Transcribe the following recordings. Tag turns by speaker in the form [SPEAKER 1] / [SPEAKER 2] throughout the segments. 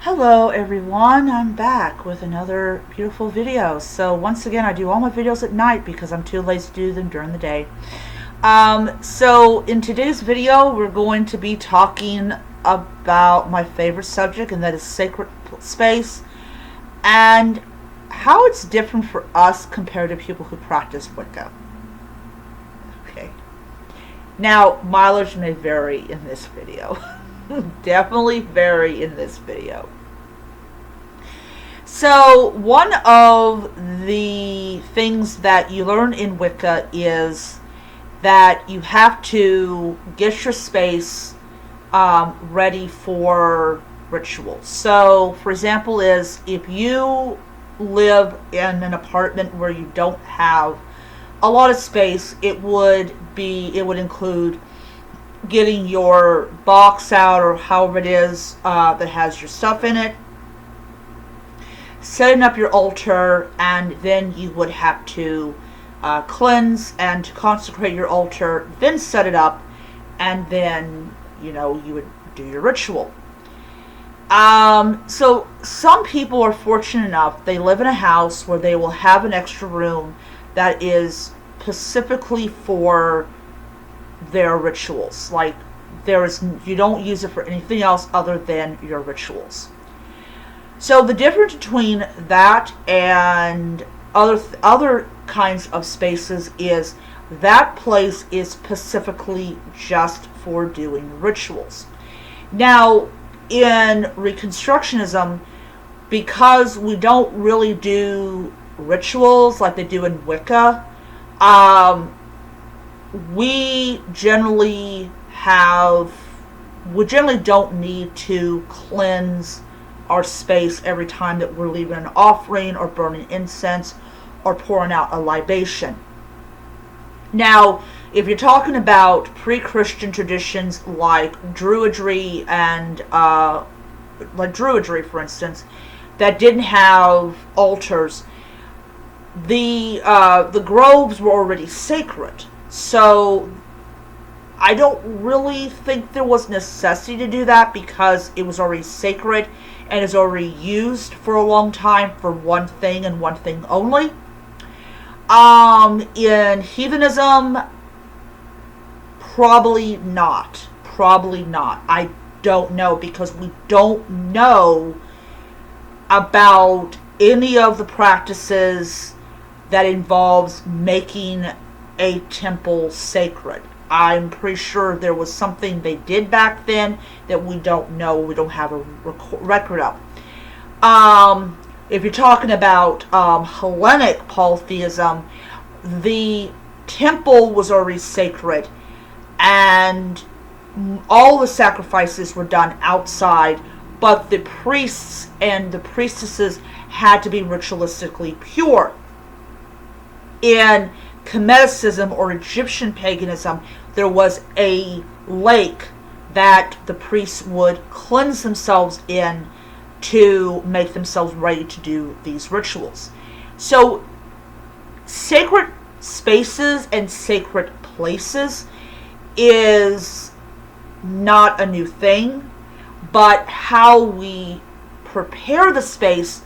[SPEAKER 1] Hello everyone, I'm back with another beautiful video. So once again, I do all my videos at night because I'm too lazy to do them during the day. So in today's video, we're going to be talking about my favorite subject, and that is sacred space, and how it's different for us compared to people who practice Wicca. Okay. Now, mileage may vary in this video. Definitely vary in this video. So one of the things that you learn in Wicca is that you have to get your space ready for rituals. So for example is, if you live in an apartment where you don't have a lot of space, it would include getting your box out, or however it is that has your stuff in it, setting up your altar, and then you would have to cleanse and consecrate your altar, then set it up, and then you would do your ritual. So some people are fortunate enough, they live in a house where they will have an extra room that is specifically for their rituals. Like, you don't use it for anything else other than your rituals. So the difference between that and other kinds of spaces is that place is specifically just for doing rituals. Now, in Reconstructionism, because we don't really do rituals like they do in Wicca, we generally don't need to cleanse our space every time that we're leaving an offering or burning incense or pouring out a libation. Now, if you're talking about pre-Christian traditions like Druidry and for instance, that didn't have altars, the groves were already sacred. So I don't really think there was necessity to do that, because it was already sacred and is already used for a long time for one thing and one thing only. In heathenism, probably not. I don't know, because we don't know about any of the practices that involves making a temple sacred. I'm pretty sure there was something they did back then that we don't know, we don't have a record of. If you're talking about Hellenic polytheism, the temple was already sacred, and all the sacrifices were done outside, but the priests and the priestesses had to be ritualistically pure. In Kemeticism or Egyptian paganism, there was a lake that the priests would cleanse themselves in to make themselves ready to do these rituals. So sacred spaces and sacred places is not a new thing, but how we prepare the space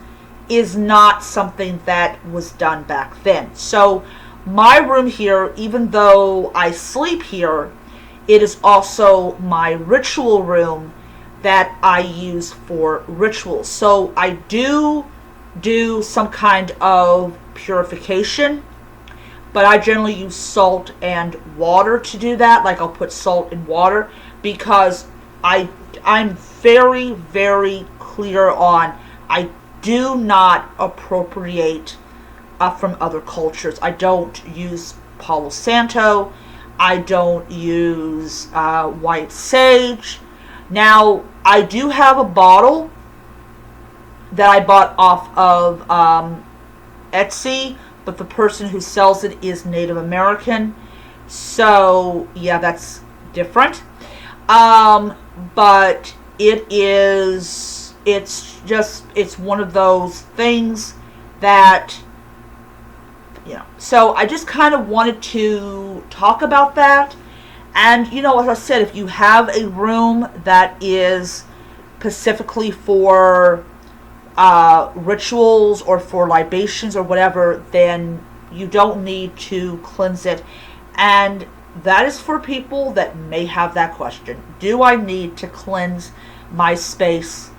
[SPEAKER 1] is not something that was done back then. So my room here, even though I sleep here, it is also my ritual room that I use for rituals. So I do some kind of purification, but I generally use salt and water to do that. Like, I'll put salt and water, because I'm very, very clear on, I do not appropriate from other cultures. I don't use Palo Santo. I don't use white sage. Now, I do have a bottle that I bought off of Etsy, but the person who sells it is Native American. So, yeah, that's different. But it's one of those things that, so I just kind of wanted to talk about that. And, as I said, if you have a room that is specifically for rituals or for libations or whatever, then you don't need to cleanse it. And that is for people that may have that question. Do I need to cleanse my space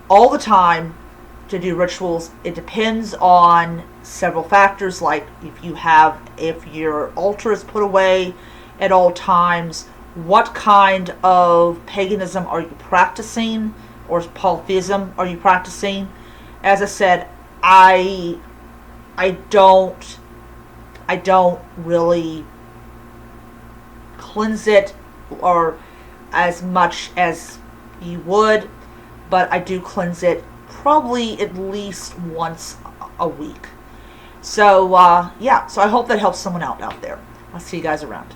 [SPEAKER 1] all the time to do rituals? It depends on several factors, like if your altar is put away at all times, what kind of paganism are you practicing, or polytheism are you practicing? As I said, I don't really cleanse it or as much as you would, but I do cleanse it probably at least once a week. So yeah, so I hope that helps someone out there. I'll see you guys around.